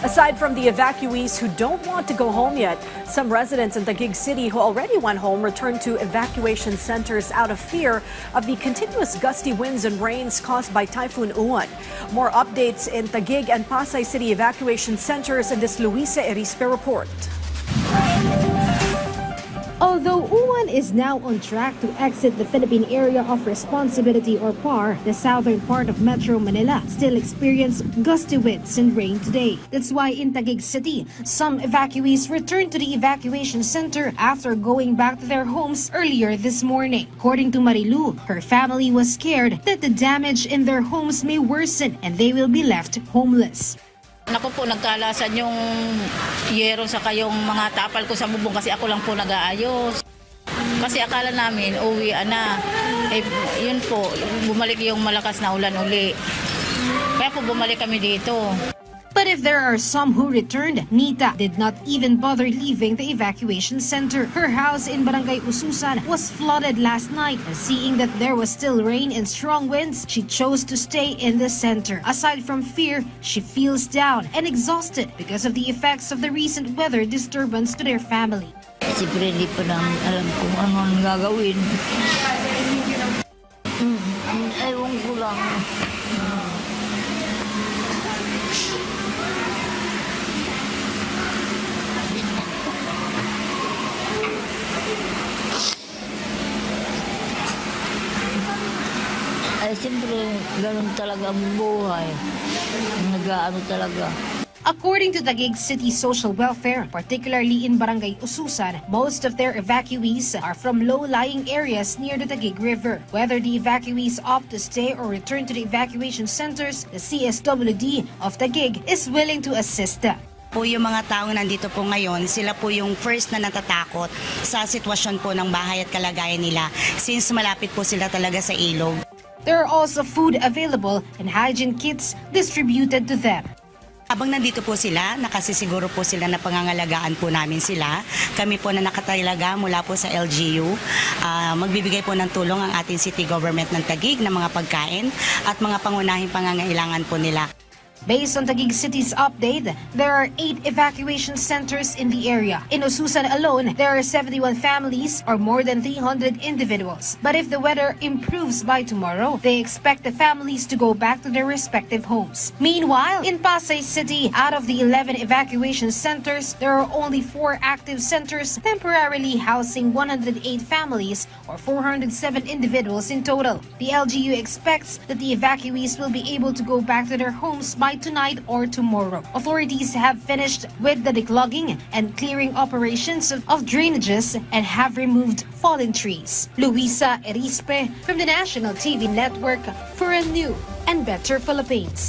Aside from the evacuees who don't want to go home yet, some residents in Taguig City who already went home returned to evacuation centers out of fear of the continuous gusty winds and rains caused by Typhoon Ulat. More updates in Taguig and Pasay City evacuation centers in this Luisa Erispe report. Although Uwan is now on track to exit the Philippine Area of Responsibility or PAR, the southern part of Metro Manila still experienced gusty winds and rain today. That's why in Taguig City, some evacuees returned to the evacuation center after going back to their homes earlier this morning. According to Marilu, her family was scared that the damage in their homes may worsen and they will be left homeless. Naku po, nagkalasan yung yero sa kayong mga tapal ko sa bubong kasi ako lang po nag-aayos. Kasi akala namin, uwian na. Yun po, bumalik yung malakas na ulan uli. Kaya po bumalik kami dito. But if there are some who returned, Nita did not even bother leaving the evacuation center. Her house in Barangay Ususan was flooded last night. And seeing that there was still rain and strong winds, she chose to stay in the center. Aside from fear, she feels down and exhausted because of the effects of the recent weather disturbance to their family. Siyempre hindi pa namin alam kung ano ang gagawin. Ewan ko lang. Ay, siyempre, ganun talaga ang buhay. Nag-aano talaga. According to Taguig City Social Welfare, particularly in Barangay Ususan, most of their evacuees are from low-lying areas near the Taguig River. Whether the evacuees opt to stay or return to the evacuation centers, the CSWD of Taguig is willing to assist them. Po yung mga taong nandito po ngayon, sila po yung first na natatakot sa sitwasyon po ng bahay at kalagayan nila since malapit po sila talaga sa ilog. There are also food available and hygiene kits distributed to them. Habang nandito po sila, nakasisiguro po sila na pangangalagaan po namin sila. Kami po na nakatalaga mula po sa LGU. Magbibigay po ng tulong ang ating city government ng Taguig ng mga pagkain at mga pangunahing pangangailangan po nila. Based on Taguig City's update, there are 8 evacuation centers in the area. In Ususan alone, there are 71 families or more than 300 individuals. But if the weather improves by tomorrow, they expect the families to go back to their respective homes. Meanwhile, in Pasay City, out of the 11 evacuation centers, there are only 4 active centers temporarily housing 108 families or 407 individuals in total. The LGU expects that the evacuees will be able to go back to their homes by tonight or tomorrow. Authorities have finished with the declogging and clearing operations of drainages and have removed fallen trees. Luisa Erispe from the National TV Network for a new and better Philippines.